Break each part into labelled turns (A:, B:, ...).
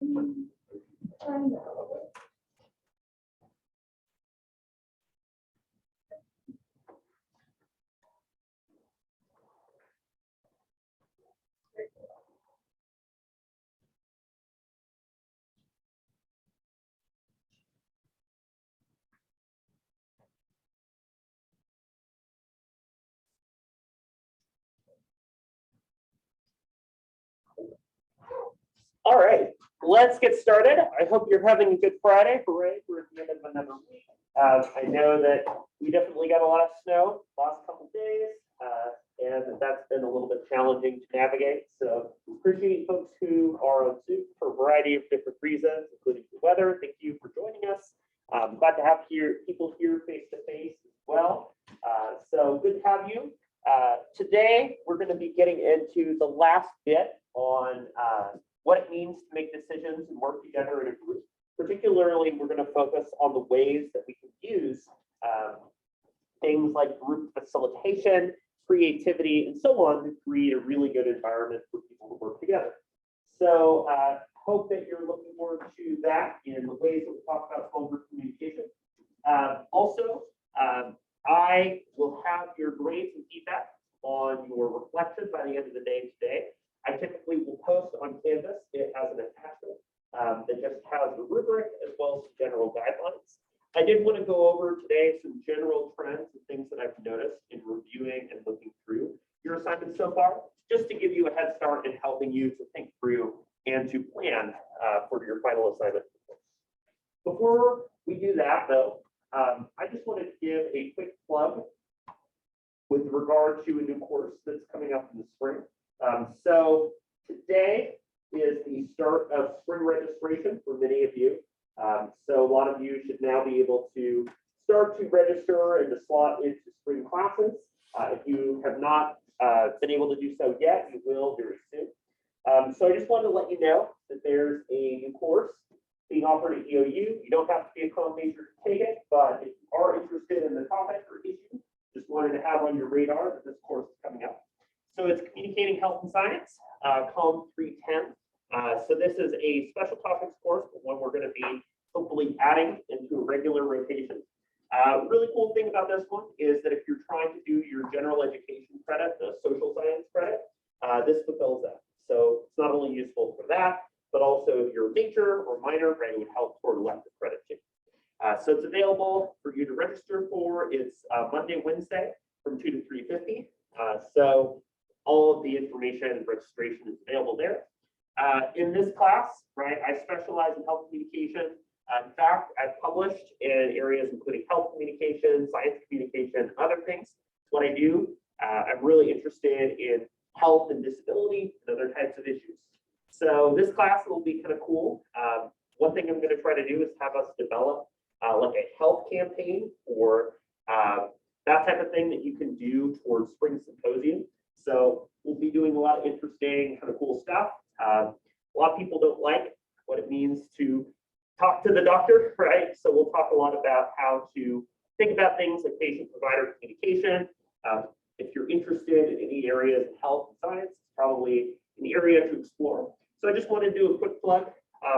A: I know.
B: All right, let's get started. I hope you're having a good Friday. Hooray, we're at the end of another week. I know that we definitely got a lot of snow last couple of days, and that's been a little bit challenging to navigate. So appreciate folks who are on Zoom for a variety of different reasons, including the weather. Thank you for joining us. Glad to have people here face to face as well. So good to have you. Today, we're going to be getting into the last bit on what it means to make decisions and work together in a group. Particularly, we're going to focus on the ways that we can use things like group facilitation, creativity, and so on to create a really good environment for people to work together. So hope that you're looking forward to that in the ways that we talk about small group communication. Also, I will have your grades and feedback on your reflection by the end of the day today. I typically will post on Canvas. It has an attachment that just has the rubric as well as the general guidelines. I did want to go over today some general trends and things that I've noticed in reviewing and looking through your assignments so far, just to give you a head start in helping you to think through and to plan for your final assignment. Before we do that, though, I just wanted to give a quick plug with regard to a new course that's coming up in the spring. So today is the start of spring registration for many of you. So a lot of you should now be able to start to register and to slot into spring classes. If you have not been able to do so yet, you will very soon. So I just wanted to let you know that there's a new course being offered at EOU. You don't have to be a comm major to take it, but if you are interested in the topic or issue, just wanted to have on your radar that this course is coming up. So it's Communicating Health and Science, Comm 310. So this is a special topics course, but one we're going to be hopefully adding into a regular rotation. Really cool thing about this one is that if you're trying to do your general education credit, the social science credit, this fulfills that. So it's not only useful for that, but also if you're a major or minor, right, it would help toward elective credit too. So it's available for you to register for. It's Monday, Wednesday from 2 to 3:50. So all of the information and registration is available there. In this class, right, I specialize in health communication. In fact, I've published in areas including health communication, science communication, other things. It's what I do. I'm really interested in health and disability and other types of issues. So this class will be kind of cool. One thing I'm going to try to do is have us develop like a health campaign or that type of thing that you can do towards spring symposium. So we'll be doing a lot of interesting kind of cool stuff. A lot of people don't like what it means to talk to the doctor, right? So we'll talk a lot about how to think about things like patient-provider communication. If you're interested in any areas in health and science, it's probably an area to explore. So I just want to do a quick plug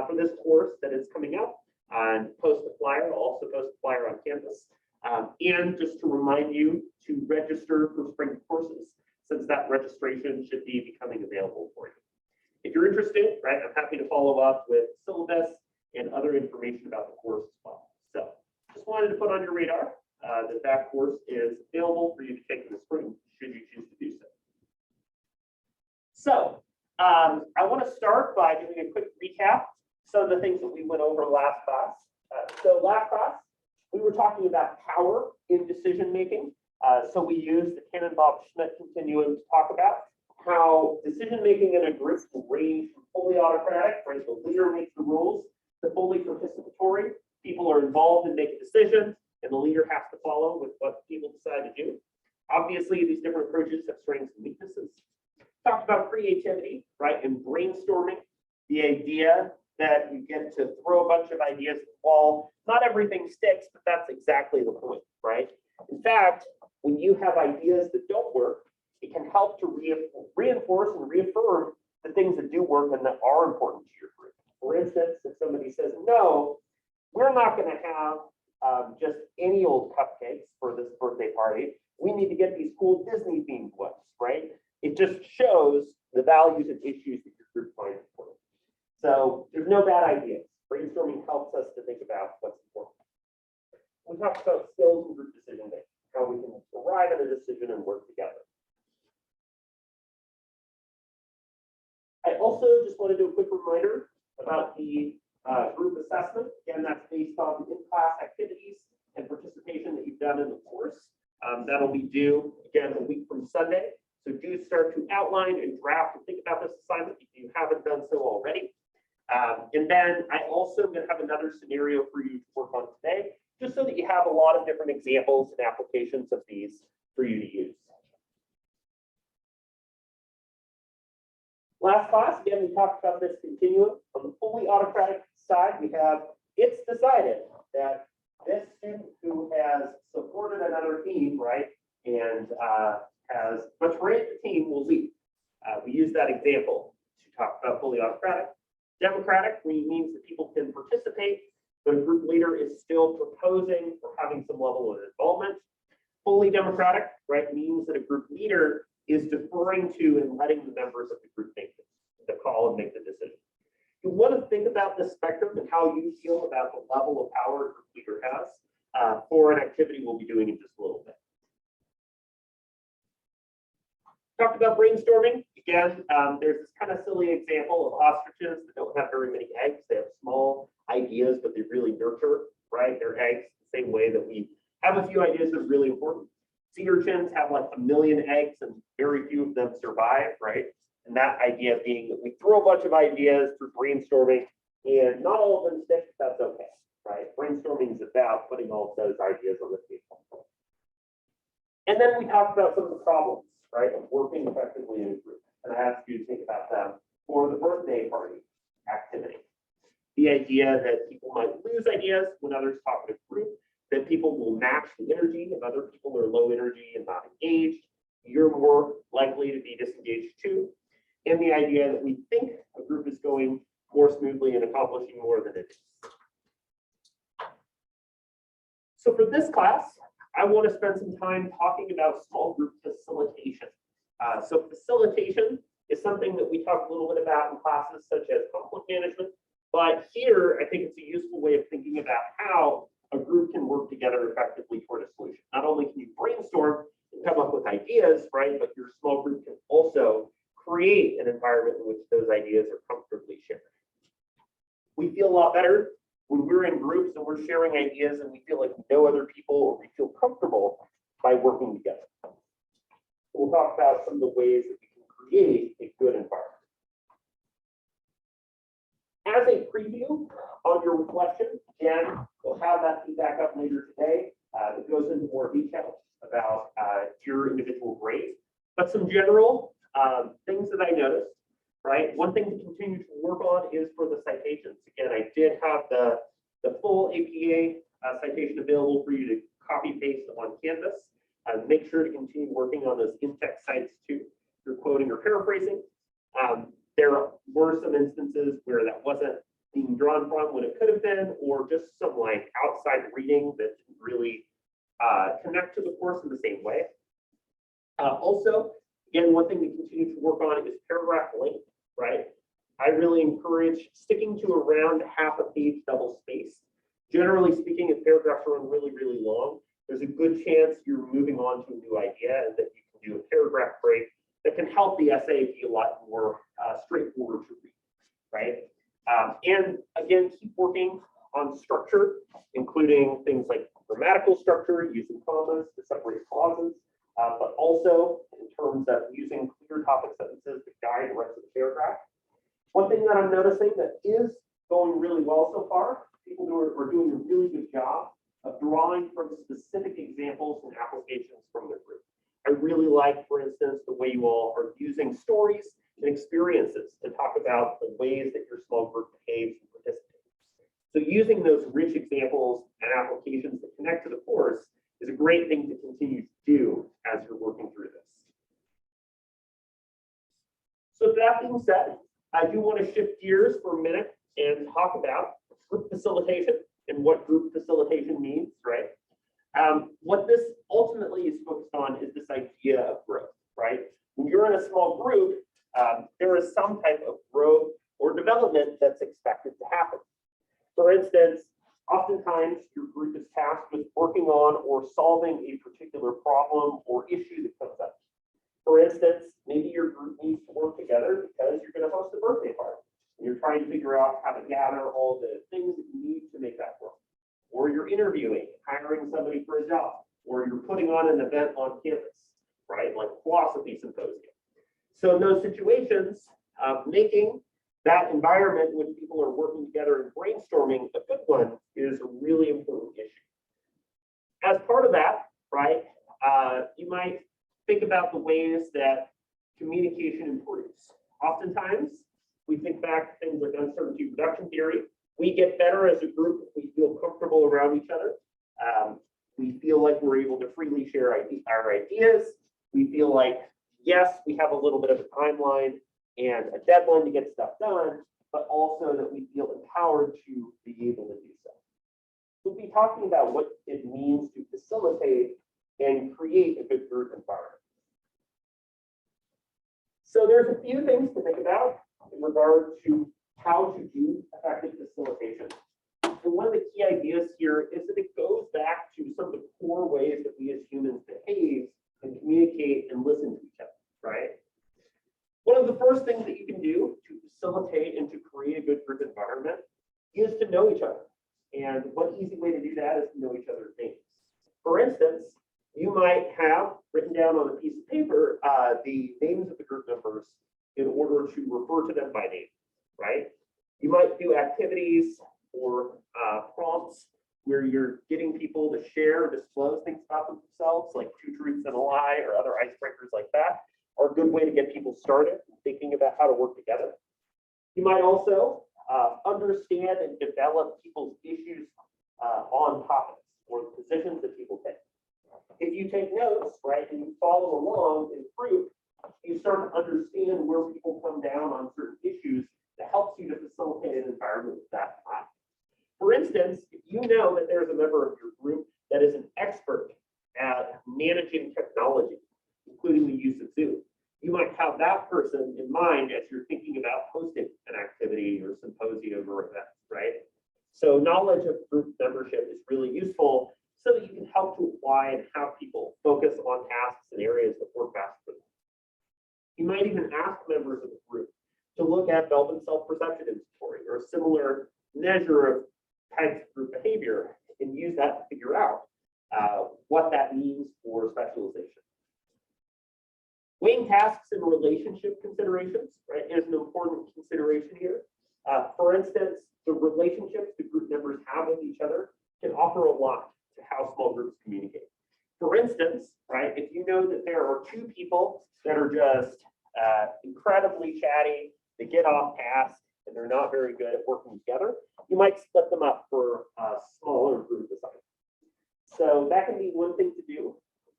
B: for this course that is coming up and post the flyer. I'll also post the flyer on Canvas. And just to remind you to register for spring courses, since that registration should be becoming available for you. If you're interested, right, I'm happy to follow up with syllabus and other information about the course as well. So just wanted to put on your radar that that course is available for you to take in the spring, should you choose to do so. So I want to start by doing a quick recap of some of the things that we went over last class. So last class, we were talking about power in decision making. So we used the Cannon-Bob-Schmidt continuum to talk about how decision making in a group will range from fully autocratic, right? The leader makes the rules, to fully participatory. People are involved in making decisions, and the leader has to follow with what people decide to do. Obviously, these different approaches have strengths and weaknesses. Talked about creativity, right? And brainstorming, the idea that you get to throw a bunch of ideas at the wall. Not everything sticks, but that's exactly the point, right? In fact, when you have ideas that don't work, it can help to reinforce and reaffirm the things that do work and that are important to your group. For instance, if somebody says, no, we're not going to have just any old cupcakes for this birthday party. We need to get these cool Disney themed ones, right? It just shows the values and issues that your group finds important. So there's no bad ideas. Brainstorming helps us to think about what's important. We talked about skills and group decision making, how we can arrive at a decision and work together. I also just want to do a quick reminder about the group assessment. Again, that's based on in-class activities and participation that you've done in the course. That'll be due, again, a week from Sunday. So do start to outline and draft and think about this assignment if you haven't done so already. And then I also am going to have another scenario for you to work on today, just so that you have a lot of different examples and applications of these for you to use. Last class, again, we talked about this continuum. On the fully autocratic side, we have it's decided that this student who has supported another team, right, and has betrayed the team will leave. We use that example to talk about fully autocratic. Democratic means that people can participate, but a group leader is still proposing or having some level of involvement. Fully democratic, right, means that a group leader is deferring to and letting the members of the group make the call and make the decision. You want to think about the spectrum and how you feel about the level of power a group leader has for an activity we'll be doing in just a little bit. Talked about brainstorming. Again, there's this kind of silly example of ostriches that don't have very many eggs. They have small ideas, but they really nurture, right, their eggs the same way that we have a few ideas that are really important. Sea urchins have like 1 million eggs and very few of them survive, right? And that idea being that we throw a bunch of ideas through brainstorming and not all of them stick, that's okay, right? Brainstorming is about putting all of those ideas on the table. And then we talked about some of the problems, right, of working effectively in a group. And I asked you to think about them for the birthday party activity. The idea that people might lose ideas when others talk in a group, that people will match the energy if other people are low energy and not engaged. You're more likely to be disengaged too. And the idea that we think a group is going more smoothly and accomplishing more than it is. So for this class, I want to spend some time talking about small group facilitation. So facilitation is something that we talk a little bit about in classes such as conflict management. But here, I think it's a useful way of thinking about how a group can work together effectively toward a solution. Not only can you brainstorm and come up with ideas, right, but your small group can also create an environment in which those ideas are comfortably shared. We feel a lot better when we're in groups and we're sharing ideas and we feel like we know other people or we feel comfortable by working together. We'll talk about some of the ways that we can create a good environment. As a preview on your reflection, again, we'll have that feedback up later today that goes into more detail about your individual grades, but some general things that I noticed, right? One thing to continue to work on is for the citations. Again, I did have the full APA citation available for you to copy paste on Canvas. Make sure to continue working on those in-text sites too. If you're quoting or paraphrasing. There were some instances where that wasn't being drawn from when it could have been, or just some like outside reading that didn't really connect to the course in the same way. Also, again, one thing to continue to work on is paragraph length, right? I really encourage sticking to around half a page double space. Generally speaking, if paragraphs run really, really long, there's a good chance you're moving on to a new idea and that you can do a paragraph break that can help the essay be a lot more straightforward to read, right? And again, keep working on structure, including things like grammatical structure, using commas to separate clauses, but also in terms of using clear topic sentences to guide the rest of the paragraph. One thing that I'm noticing that is going really well so far, people who are doing a really good job of drawing from specific examples and applications from their group. I really like, for instance, the way you all are using stories and experiences to talk about the ways that your small group behaves and participates. So using those rich examples and applications that connect to the course is a great thing to continue to do as you're working through this. So that being said, I do want to shift gears for a minute and talk about group facilitation and what group facilitation means, right? What this ultimately is focused on is this idea of growth, right? When you're in a small group, there is some type of growth or development that's expected to happen. For instance, oftentimes your group is tasked with working on or solving a particular problem or issue that comes up. For instance, maybe your group needs to work together because you're going to host a birthday party. And you're trying to figure out how to gather all the things that you need to make that work. Or you're interviewing, hiring somebody for a job, or you're putting on an event on campus, right? Like a philosophy symposium. So in those situations, making that environment in which people are working together and brainstorming a good one is a really important issue. As part of that, right, you might think about the ways that communication improves. Oftentimes, we think back to things like uncertainty reduction theory. We get better as a group if we feel comfortable around each other. We feel like we're able to freely share our ideas. We feel like, yes, we have a little bit of a timeline and a deadline to get stuff done, but also that we feel empowered to be able to do so. We'll be talking about what it means to facilitate and create a good group environment. So there's a few things to think about in regard to how to do effective facilitation. And one of the key ideas here is that it goes back to some of the core ways that we as humans behave and communicate and listen to each other, right? One of the first things that you can do to facilitate and to create a good group environment is to know each other. And one easy way to do that is to know each other's names. For instance, you might have written down on a piece of paper the names of the group members in order to refer to them by name, right? You might do activities or prompts where you're getting people to share or disclose things about themselves, like 2 truths and a lie or other icebreakers like that, are a good way to get people started thinking about how to work together. You might also understand and develop people's issues on topics or the positions that people take. If you take notes, right, and you follow along in group, you start to understand where people come down on certain issues that helps you to facilitate an environment with that time. For instance, if you know that there's a member of your group that is an expert at managing technology, including the use of Zoom, you might have that person in mind as you're thinking about hosting an activity or symposium or event, right? So knowledge of group membership is really useful so that you can help to apply and have people focus on tasks and areas that work best for them. You might even ask members of the group to look at Belbin self-perception inventory or a similar measure of types of group behavior and use that to figure out what that means for specialization. Weighing tasks and relationship considerations, right, is an important consideration here. For instance, the relationships the group members have with each other can offer a lot to how small groups communicate. For instance, right, if you know that there are 2 people that are just incredibly chatty, they get off task, and they're not very good at working together, you might split them up for a smaller group assignment. So that can be one thing to do.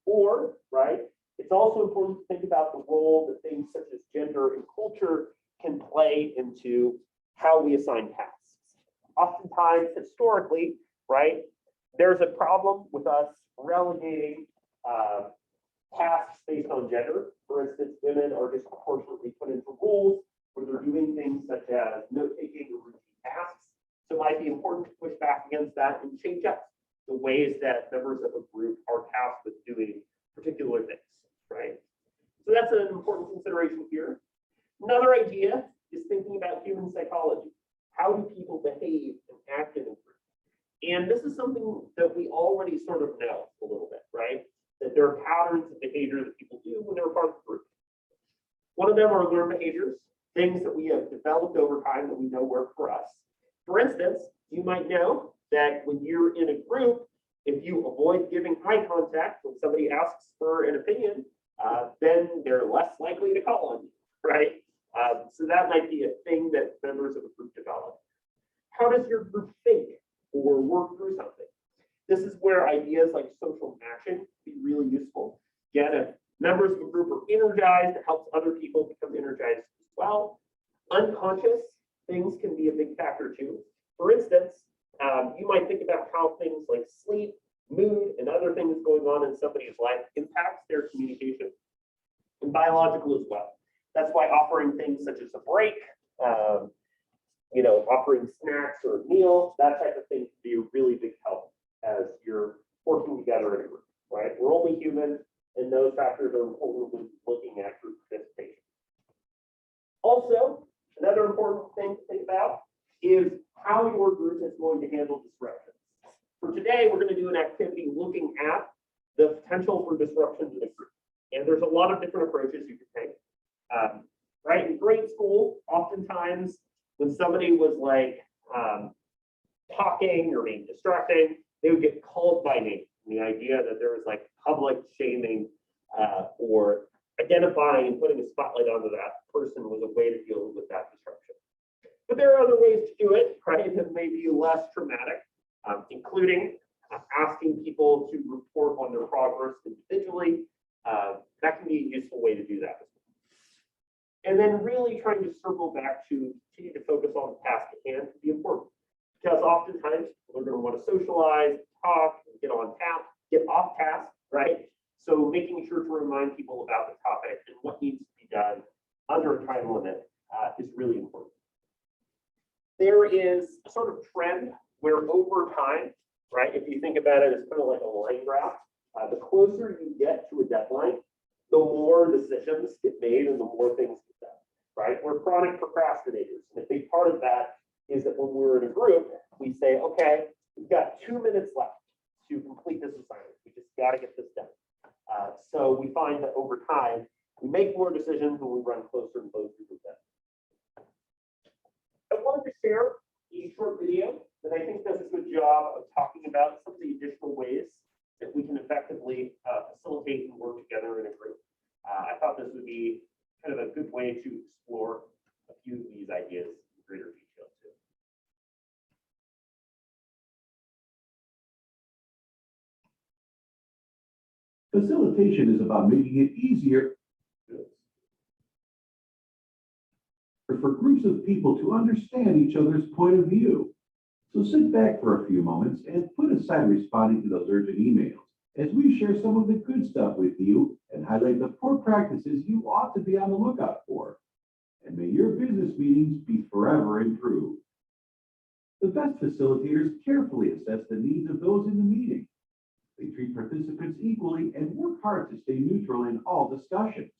B: Or, right, it's also important to think about the role that things such as gender and culture can play into how we assign tasks. Oftentimes, historically, right, there's a problem with us relegating tasks based on gender. For instance, women are disproportionately put into roles where they're doing things such as note-taking or routine tasks. So it might be important to push back against that and change up the ways that members of a group are tasked with doing particular things, right? So that's an important consideration here. Another idea is thinking about human psychology. How do people behave and act in a group? And this is something that we already sort of know a little bit, right? That there are patterns of behavior that people do when they're part of a group. One of them are learned behaviors, things that we have developed over time that we know work for us. For instance, you might know that when you're in a group, if you avoid giving eye contact when somebody asks for an opinion, then they're less likely to call on you, right? So that might be a thing that members of a group develop. How does your group think or work through something? This is where ideas like social action can be really useful. Again, if members of a group are energized, it helps other people become energized as well. Unconscious things can be a big factor too. For instance, you might think about how things like sleep, mood, and other things going on in somebody's life impacts their communication, and biological as well. That's why offering things such as a break, offering snacks or a meal, that type of thing can be a really big help as you're working together in a group, right? We're only human, and those factors are important when looking at group participation. Also, another important thing to think about is how your group is going to handle disruptions. For today, we're going to do an activity looking at the potential for disruptions in a group. And there's a lot of different approaches you can take. Right, in grade school, oftentimes when somebody was like talking or being distracting, they would get called by name. And the idea that there was like public shaming or identifying and putting a spotlight onto that person was a way to deal with that disruption. But there are other ways to do it, right, that may be less traumatic, including asking people to report on their progress individually. That can be a useful way to do that. And then really trying to circle back to continue to focus on the task at hand can be important, because oftentimes people are going to want to socialize, talk, get off task, right? So making sure to remind people about the topic and what needs to be done under a time limit is really important. There is a sort of trend where over time, right, if you think about it as kind of like a line graph, the closer you get to a deadline, the more decisions get made and the more things get done, right? We're chronic procrastinators. And a big part of that is that when we're in a group, we say, okay, we've got 2 minutes left to complete this assignment. We just got to get this done. So we find that over time, we make more decisions when we run closer and closer to that. I wanted to share a short video that I think does a good job of talking about some of the additional ways that we can effectively facilitate and work together in a group. I thought this would be kind of a good way to explore a few of these ideas in greater detail too.
A: Facilitation is about making it easier for groups of people to understand each other's point of view. So sit back for a few moments and put aside responding to those urgent emails as we share some of the good stuff with you and highlight the poor practices you ought to be on the lookout for. And may your business meetings be forever improved. The best facilitators carefully assess the needs of those in the meeting. They treat participants equally and work hard to stay neutral in all discussions.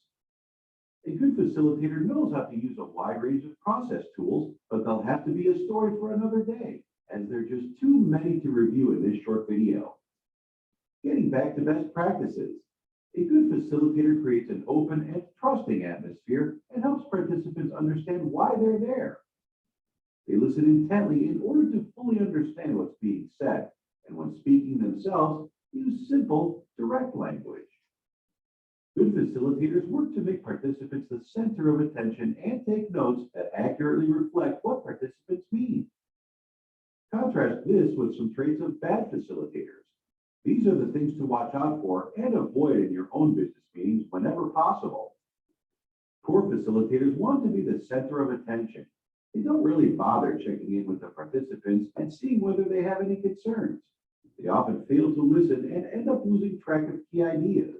A: A good facilitator knows how to use a wide range of process tools, but they'll have to be a story for another day, as there are just too many to review in this short video. Getting back to best practices. A good facilitator creates an open and trusting atmosphere and helps participants understand why they're there. They listen intently in order to fully understand what's being said, and when speaking themselves, use simple, direct language. Good facilitators work to make participants the center of attention and take notes that accurately reflect what participants mean. Contrast this with some traits of bad facilitators. These are the things to watch out for and avoid in your own business meetings whenever possible. Poor facilitators want to be the center of attention. They don't really bother checking in with the participants and seeing whether they have any concerns. They often fail to listen and end up losing track of key ideas.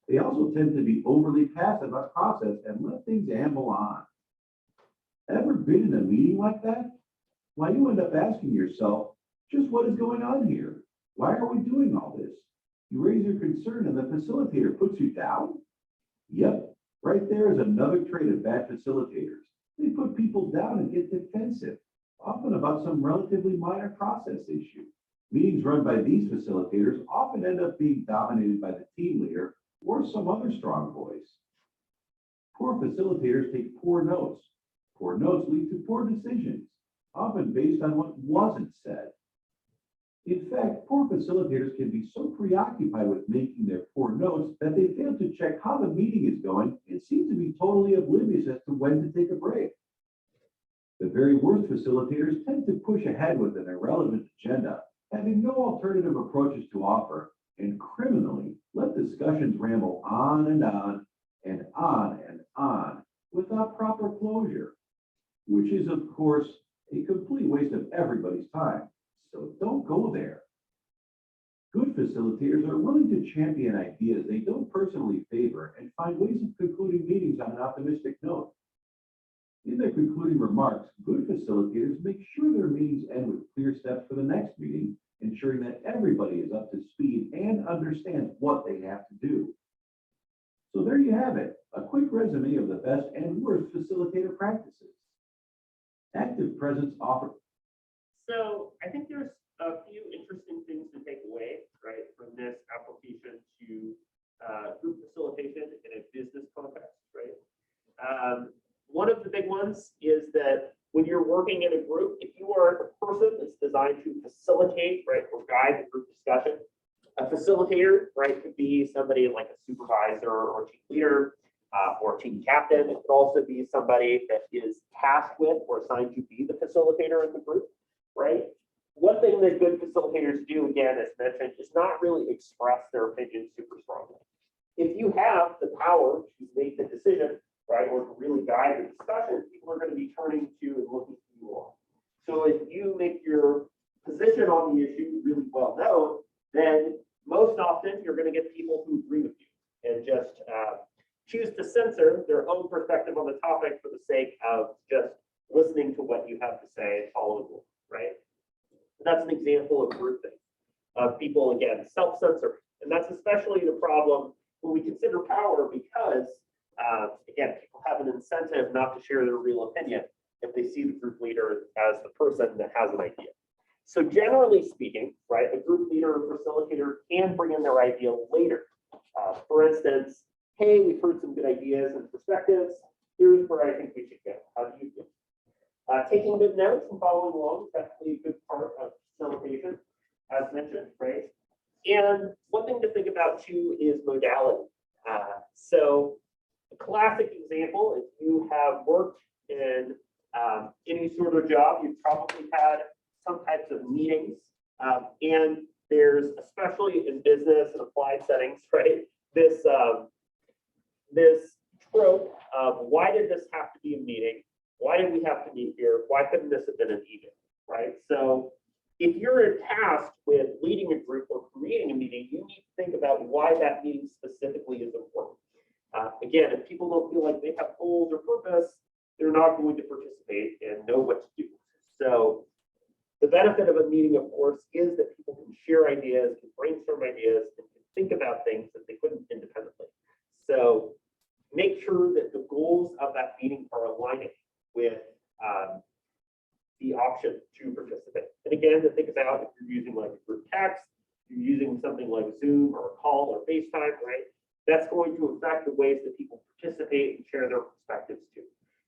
A: They also tend to be overly passive on process and let things amble on. Ever been in a meeting like that? Why, you end up asking yourself, just what is going on here? Why are we doing all this? You raise your concern and the facilitator puts you down? Yep, right there is another trait of bad facilitators. They put people down and get defensive, often about some relatively minor process issue. Meetings run by these facilitators often end up being dominated by the team leader or some other strong voice. Poor facilitators take poor notes. Poor notes lead to poor decisions, often based on what wasn't said. In fact, poor facilitators can be so preoccupied with making their poor notes that they fail to check how the meeting is going and seem to be totally oblivious as to when to take a break. The very worst facilitators tend to push ahead with an irrelevant agenda, having no alternative approaches to offer, and criminally let discussions ramble on and on and on and on without proper closure. which is, of course, a complete waste of everybody's time. So don't go there. Good facilitators are willing to champion ideas they don't personally favor and find ways of concluding meetings on an optimistic note. In their concluding remarks, good facilitators make sure their meetings end with clear steps for the next meeting, ensuring that everybody is up to speed and understands what they have to do. So there you have it, a quick resume of the best and worst facilitator practices. Active presence offer.
B: So I think there's a few interesting things to take away, right, from this application to group facilitation in a business context, right? One of the big ones is that when you're working in a group, if you are the person that's designed to facilitate, right, or guide the group discussion, a facilitator, right, could be somebody like a supervisor or team leader or team captain. It could also be somebody that is tasked with or assigned to be the facilitator in the group, right? One thing that good facilitators do, again, as mentioned, is not really express their opinion super strongly. If you have the power to make the decision, right, or to really guide the discussion, people are going to be turning to and looking to you on. So if you make your position on the issue really well known, then most often you're going to get people who agree with you and just choose to censor their own perspective on the topic for the sake of just listening to what you have to say and following the rules, right? That's an example of groupthink, of people, again, self-censoring. And that's especially the problem when we consider power because, again, people have an incentive not to share their real opinion if they see the group leader as the person that has an idea. So generally speaking, right, a group leader or facilitator can bring in their idea later. For instance, hey, we've heard some good ideas and perspectives. Here's where I think we should go. How do you feel? Taking good notes and following along is definitely a good part of facilitation, as mentioned, right? And one thing to think about too is modality. So a classic example, if you have worked in any sort of job, you've probably had some types of meetings, and there's, especially in business and applied settings, right, this trope of why did this have to be a meeting? Why did we have to meet here? Why couldn't this have been an email, right? So if you're tasked with leading a group or creating a meeting, you need to think about why that meeting specifically is important. Again, if people don't feel like they have goals or purpose, they're not going to participate and know what to do. So the benefit of a meeting, of course, is that people can share ideas, can brainstorm ideas, and can think about things that they couldn't independently. So make sure that the goals of that meeting are aligning with the option to participate. And again, to think about if you're using like a group text, you're using something like Zoom or a call or FaceTime, right? That's going to affect the ways that people participate and share their perspectives too.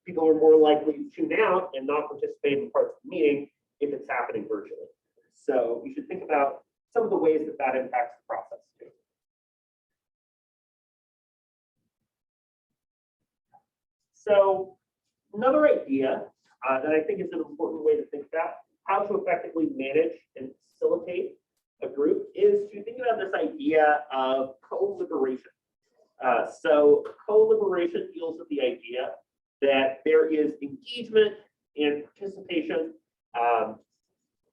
B: People are more likely to tune out and not participate in parts of the meeting if it's happening virtually. So we should think about some of the ways that that impacts the process too. So another idea that I think is an important way to think about how to effectively manage and facilitate a group is to think about this idea of co-liberation. So co-liberation deals with the idea that there is engagement and participation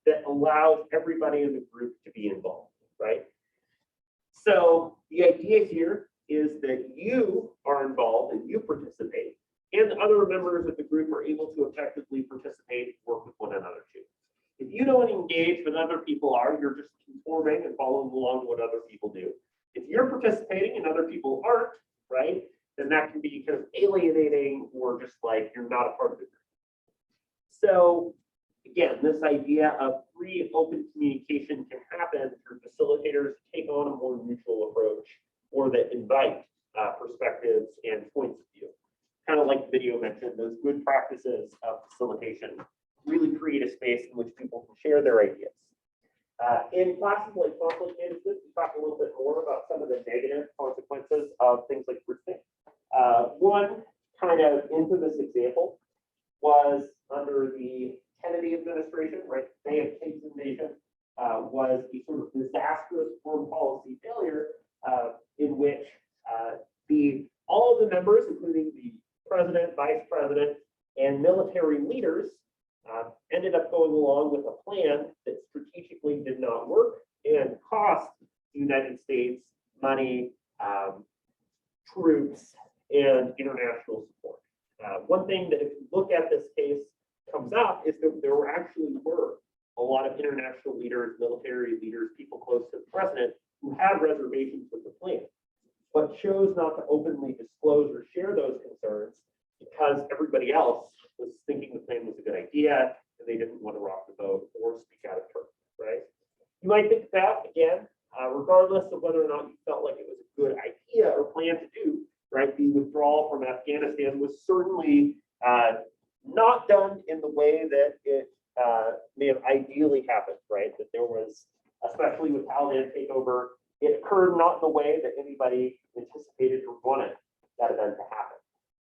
B: that allows everybody in the group to be involved, right? So the idea here is that you are involved and you participate, and other members of the group are able to effectively participate and work with one another too. If you don't engage when other people are, you're just conforming and following along to what other people do. If you're participating and other people aren't, right, then that can be kind of alienating or just like you're not a part of the group. So again, this idea of free open communication can happen through facilitators take on a more neutral approach or that invite perspectives and points of view. Kind of like the video mentioned, those good practices of facilitation really create a space in which people can share their ideas. In classes like conflict management, we talk a little bit more about some of the negative consequences of things like groupthink. One kind of infamous example was under the Kennedy administration, right? Bay of Pigs invasion was a sort of disastrous foreign policy failure in which all of the members, including the president, vice president, and military leaders not work and cost the United States money, troops, and international support. One thing that if you look at this case comes up is that there were a lot of international leaders, military leaders, people close to the president who had reservations with the plan, but chose not to openly disclose or share those concerns because everybody else was thinking the plan was a good idea and they didn't want to rock the boat or speak out of turn, right? You might think that, again, regardless of whether or not you felt like it was a good idea or plan to do, right? The withdrawal from Afghanistan was certainly not done in the way that it may have ideally happened, right? That there was, especially with Taliban takeover, it occurred not in the way that anybody anticipated or wanted that event to happen.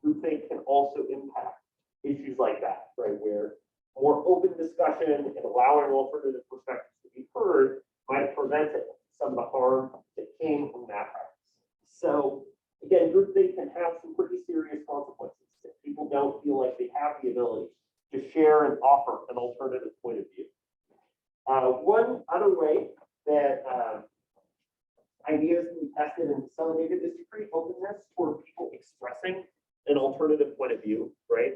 B: Groupthink can also impact issues like that, right? Where more open discussion and allowing alternative perspectives to be heard might have prevented some of the harm that came from that practice. So again, groupthink can have some pretty serious consequences if people don't feel like they have the ability to share and offer an alternative point of view. One other way that ideas can be tested and disseminated is to create openness for people expressing an alternative point of view, right?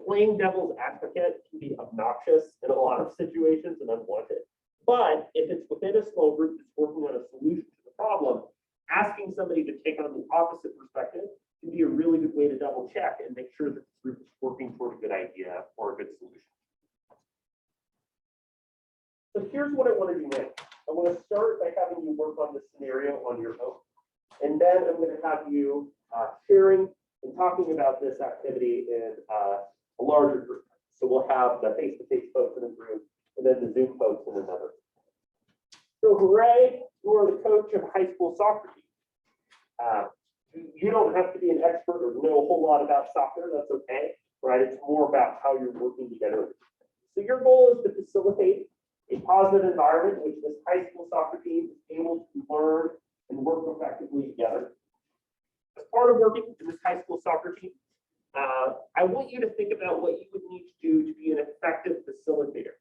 B: Playing devil's advocate can be obnoxious in a lot of situations and unwanted. But if it's within a small group that's working on a solution to the problem, asking somebody to take on the opposite perspective can be a really good way to double check and make sure that the group is working toward a good idea or a good solution. So here's what I want to do now. I want to start by having you work on this scenario on your own. And then I'm going to have you sharing and talking about this activity in a larger group. So we'll have the face-to-face folks in a group and then the Zoom folks in another. So Hooray, you are the coach of a high school soccer team. You don't have to be an expert or know a whole lot about soccer, that's okay, right? It's more about how you're working together. So your goal is to facilitate a positive environment in which this high school soccer team is able to learn and work effectively together. As part of working in this high school soccer team, I want you to think about what you would need to do to be an effective facilitator.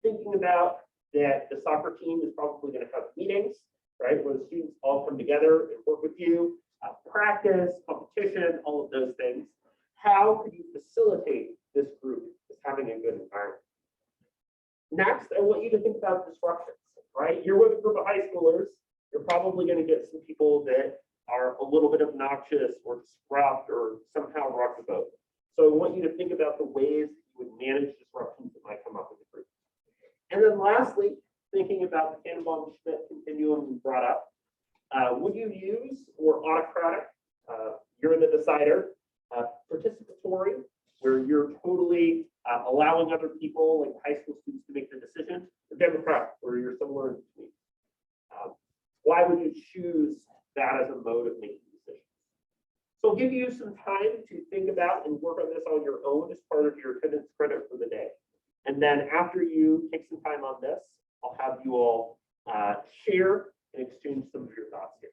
B: Thinking about that the soccer team is probably going to have meetings, right, where the students all come together and work with you, practice, competition, all of those things. How could you facilitate this group as having a good environment? Next, I want you to think about disruptions, right? You're with a group of high schoolers. You're probably going to get some people that are a little bit obnoxious or disrupt or somehow rock the boat. So I want you to think about the ways that you would manage disruptions that might come up with the group. And then lastly, thinking about the Tannenbaum-Schmidt continuum you brought up, would you use or autocratic, you're the decider, participatory, where you're totally allowing other people, like high school students, to make the decision, or democratic, where you're somewhere in between? Why would you choose that as a mode of making decisions? So I'll give you some time to think about and work on this on your own as part of your attendance credit for the day. And then after you take some time on this, I'll have you all share and exchange some of your thoughts here.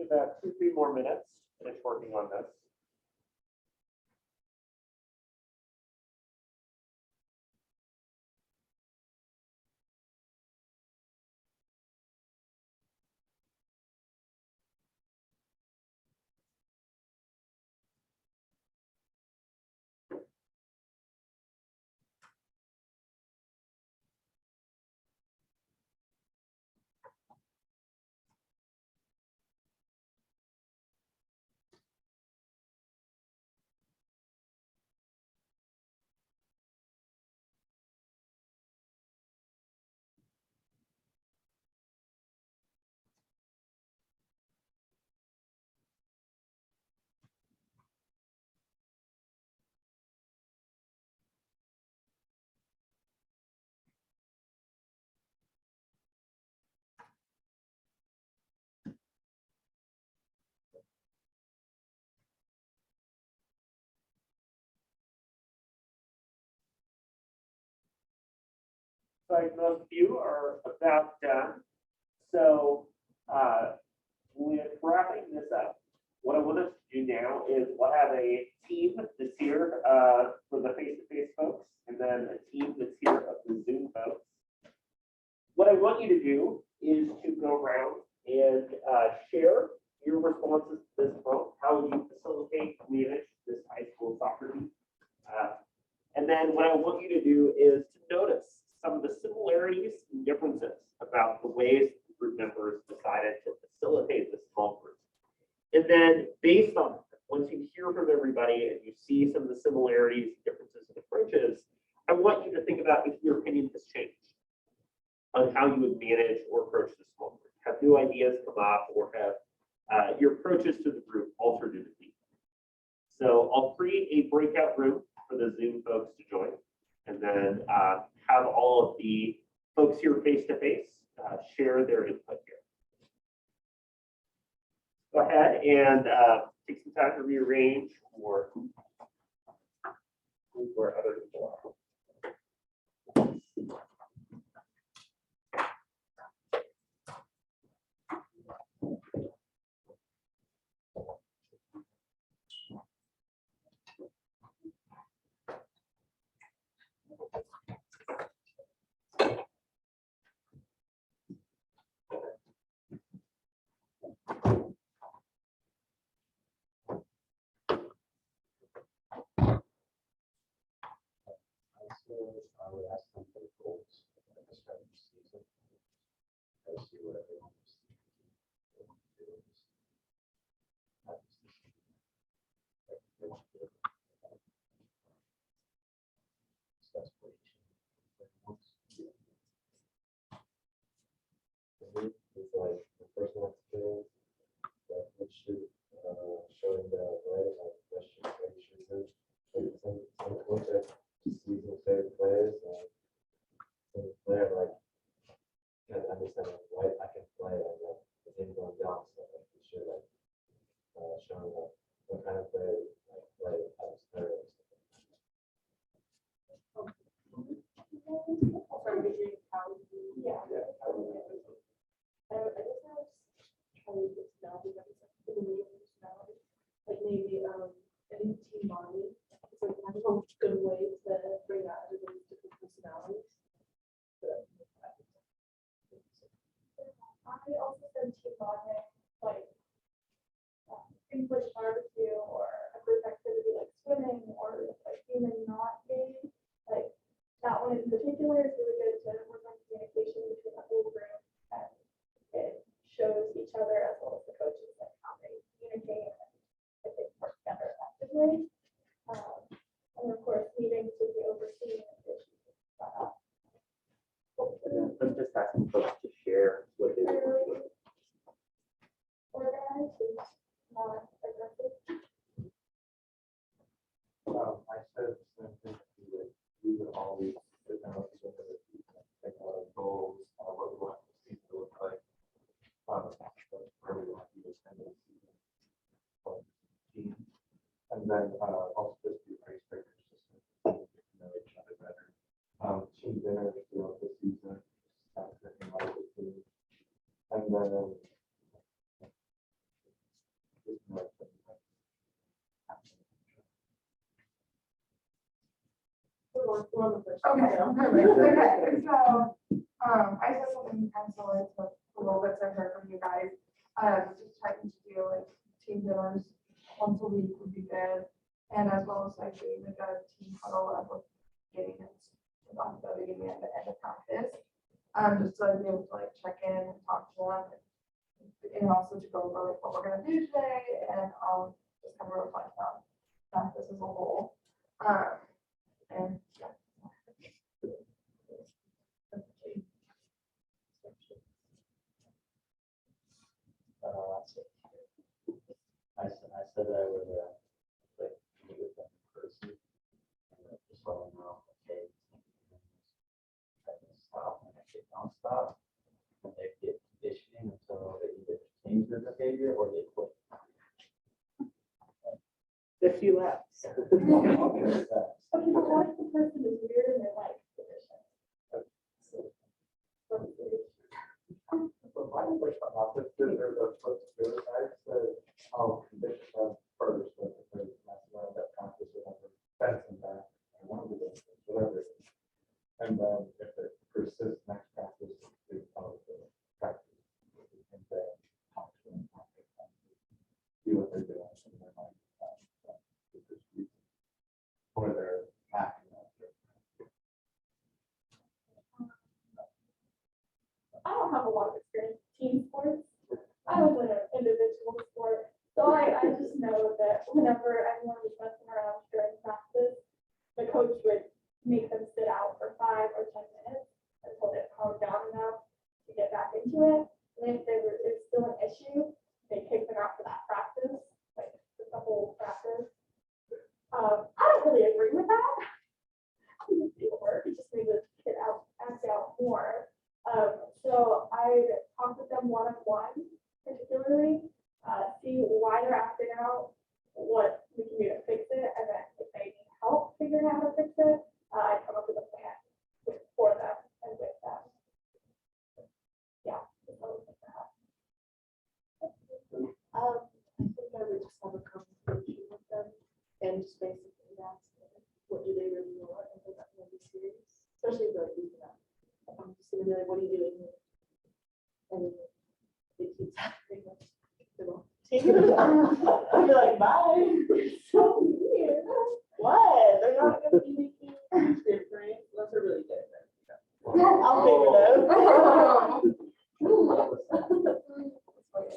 B: Give that 2-3 more minutes, finish working on this. Like most of you are about done. So with wrapping this up, what I want us to do now is we'll have a team that's here for the face-to-face folks, and then a team that's here of the Zoom folks. What I want you to do is to go around and share your responses to this phone, how you facilitate, manage this high school soccer team. And then what I want you to do is to notice some of the similarities and differences about the ways the group members decided to facilitate this small group. And then based on that, once you hear from everybody and you see some of the similarities, differences, and approaches, I want you to think about if your opinion has changed on how you would manage or approach this small group. Have new ideas come up, or have your approaches to the group altered in the team? So I'll create a breakout room for the Zoom folks to join, and then have all of the folks here face-to-face share their input here. Go ahead and take some time to rearrange or move where other people are.
C: I would ask them for the goals at the start of the season. I see what everyone is doing. It's like the first one to that which should showing the way like that should do. Some look at season favorite players and some player like can understand why I can play and like the game going down, so like we should like showing like what kind of play like play as players.
D: Like maybe any team bonding. It's like a good way to bring out everybody's different personalities.
E: I also said team bonding, like things like barbecue or a group activity like swimming or like human knot game. Like that one in particular is really good to work on communication between the whole group, and it shows each other as well as the coaches like how they communicate and if they work together effectively. And of course, meetings would be overseeing issues.
B: I'm just asking folks to share what it is.
E: Organized is not aggressive.
C: I said the same thing to you. We would always sit down together, think about goals, what we want the season to look like, where we want to be this end of the season. Team. And then also just do icebreakers, just to get to know each other better. Team dinners throughout the season, just kind of thinking about the team. And then
D: we're on the first.
E: Okay,
D: so.
E: perfect. Okay, so, I said something kind of similar to a little bit I heard from you guys. Just trying to do like team dinners once a week would be good. And as well as like doing like a team huddle of like getting it about the beginning and the end of practice. Just to like, be able to like check in and talk to them. And also to go over like what we're gonna do today and just kind of reflect on practice as a whole. And yeah.
C: I said I would, like, meet with them in person. And just let them know, okay. I can stop, and if they don't stop, and they get conditioning until they either change their behavior or they quit.
B: 50 laps.
E: Okay, but what if the person is weird and they like conditions?
C: I'll condition them first, but if they're messing around that practice, whatever, fence them back, and one of the things, whatever. And then if it persists next practice, we follow the practice. And then talk to them, see what they're doing, and then like, or they're acting out there.
E: I don't have a lot of experience with team sports. I was in an individual sport. So I just know that whenever everyone was messing around during practice, the coach would make them sit out for 5 or 10 minutes until they calmed down enough to get back into it. And if it's still an issue, they kick them out for that practice, like the whole practice. I don't really agree with that. It didn't work. It just made the kid act out more. So I talked with them one-on-one, particularly, see why they're acting out, what we can do to fix it, and then if they need help figuring out how to fix it, I come up with a plan for them and with them. Yeah. that's how we make that happen.
D: I think I would just have a conversation with them and just basically ask them, what do they really want and they're not gonna be serious, especially if they're using that. I'm just gonna be like, what are you doing here? And they keep tapping them. They won't take it. I'll be like, bye. So weird. What? They're not gonna be making a huge difference unless they're really good. I'll take it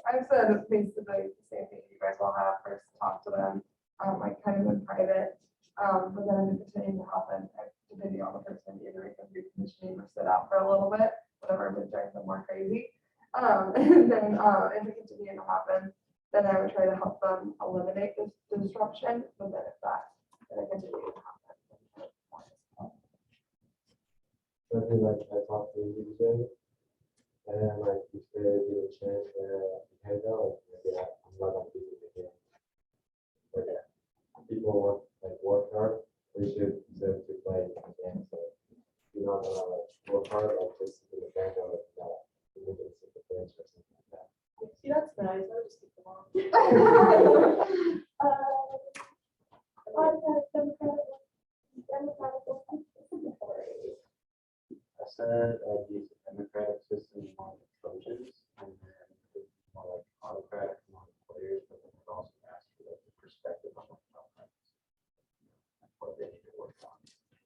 E: I've said basically the same thing you guys will have first talk to them, like kind of in private. But then if it's continuing to happen, depending on the person, either it can be conditioning or sit out for a little bit, whatever would drive them more crazy. And then if it continues to happen, then I would try to help them eliminate this disruption. But then if that continues to happen.
C: So I feel like I talked to you today, and like if they get a chance where you hang out, like maybe I'm not gonna do it again. But people work hard, they should deserve to play again. So you're not gonna like work hard, like just in the band or like that. You need to sit the bench or something like that.
D: See, that's nice. I would just keep them on.
C: I said I'd use a democratic system on the coaches and then more like autocratic among the players, but then I'd also ask for like the perspective of the conference. And what they need to work on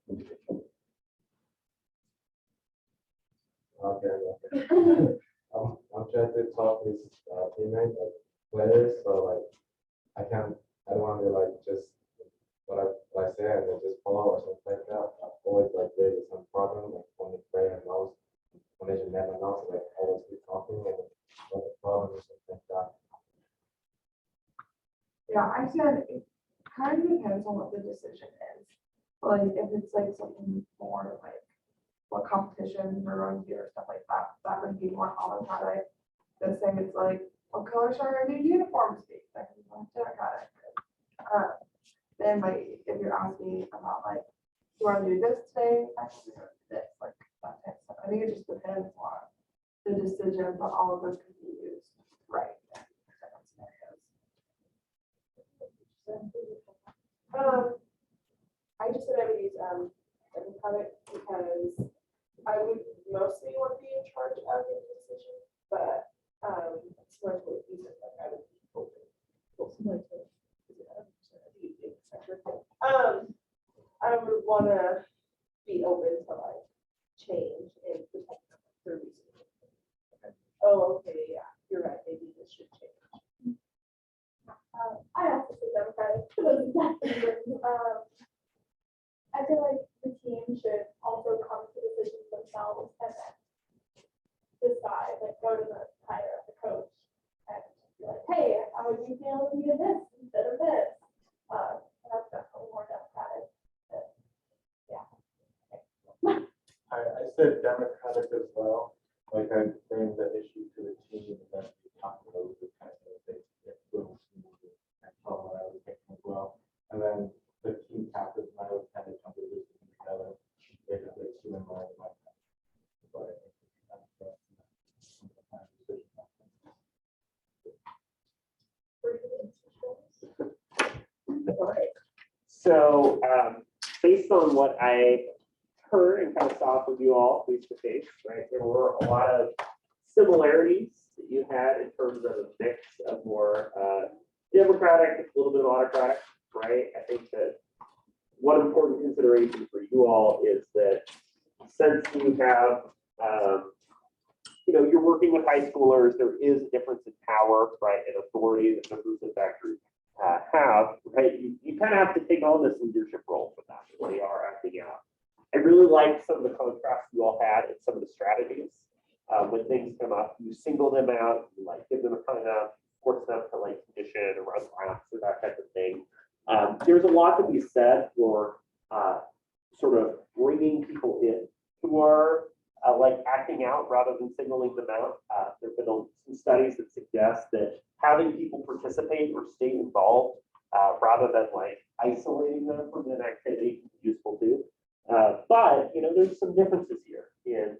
C: individually. Okay. I'm trying to talk with teammates, like players, so like I don't want to like just what I say and then just follow or something like that. I've always like there's some problem like when the player knows, when they never knows, like always be talking and what the problem is something like that.
E: Yeah, I said it kind of depends on what the decision is. Like if it's like something more like what competitions are going to do or stuff like that, that would be more automatic. The same as like, what colors are our new uniforms be? That can be more democratic. Then like if you're asking me about like, do I do this today? I can do this, like that type of stuff. I think it just depends on the decision, but all of those can be used right in different scenarios.
D: I just said I would use democratic because I would mostly want to be in charge of the decision, but similar to what you said, like I would be open. Well, similar to, I would want to be open to like change and protect the research. Oh, okay, yeah, you're right, maybe this should change.
E: I also say democratic for those exact reasons. I feel like the team should also come to decisions themselves and then decide, like go to the higher, the coach, and be like, hey, how would you feel if you did this instead of this? And that's definitely more democratic. But, yeah.
C: I said democratic as well, like I bring the issue to the team and then we talk about the kind of things that will and follow what I was thinking as well. And then the team captains and I would kind of come to this together, basically two in mind. But I think that's the kind of decision.
B: All right. So based on what I heard and kind of saw from you all face to face, right, there were a lot of similarities that you had in terms of a mix of more democratic, a little bit of autocratic, right? I think that one important consideration for you all is that since you have, you're working with high schoolers, there is a difference in power, right, and authority that members of that group have, right? You kind of have to take on this leadership role for them when they are acting out. I really like some of the contrasts you all had and some of the strategies. When things come up, you single them out, you like give them a kind of force them to like condition or run laps or that type of thing. There's a lot to be said for sort of bringing people in who are like acting out rather than signaling them out. There have been some studies that suggest that having people participate or stay involved rather than like isolating them from an activity can be useful too. But there's some differences here in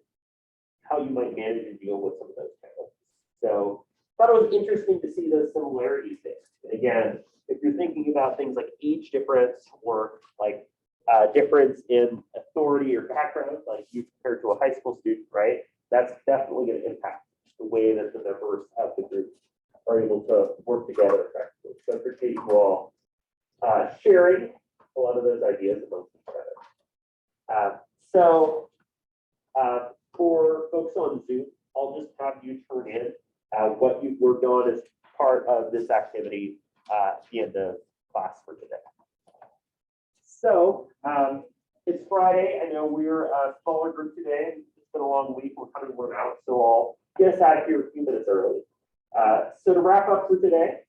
B: how you might manage and deal with some of those challenges. So I thought it was interesting to see those similarities there. And again, if you're thinking about things like age difference or like difference in authority or background, like you compared to a high school student, right? That's definitely going to impact the way that the members of the group are able to work together effectively. So I appreciate you all sharing a lot of those ideas amongst each other. For folks on Zoom, I'll just have you turn in what you've worked on as part of this activity at the end of class for today. So it's Friday. I know we're a smaller group today. It's been a long week. We're kind of worn out, so I'll get us out of here a few minutes early. So to wrap up for today,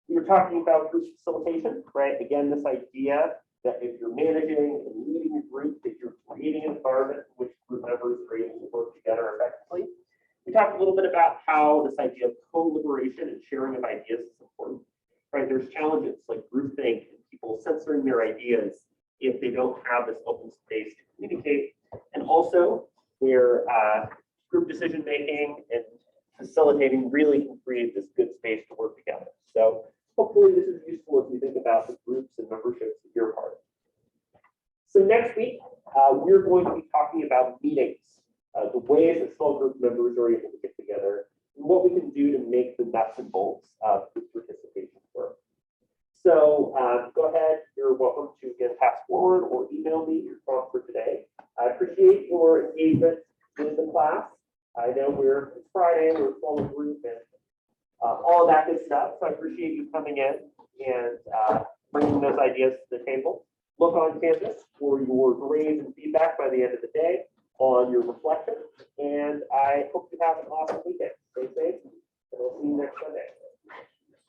B: we were talking about group facilitation, right? Again, this idea that if you're managing and leading a group, that you're creating an environment in which group members are able to work together effectively. We talked a little bit about how this idea of co-liberation and sharing of ideas is important, right? There's challenges like groupthink and people censoring their ideas if they don't have this open space to communicate. And also where group decision-making and facilitating really can create this good space to work together. So hopefully this is useful as you think about the groups and memberships that you're part of. So next week, we're going to be talking about meetings, the ways that small group members are able to get together, and what we can do to make the nuts and bolts of group participation work. So go ahead, you're welcome to again pass forward or email me your thoughts for today. I appreciate your engagement in the class. I know it's Friday, we're a small group and all of that good stuff. So I appreciate you coming in and bringing those ideas to the table. Look on Canvas for your grades and feedback by the end of the day on your reflection. And I hope you have an awesome weekend. Stay safe, and we'll see you next Sunday.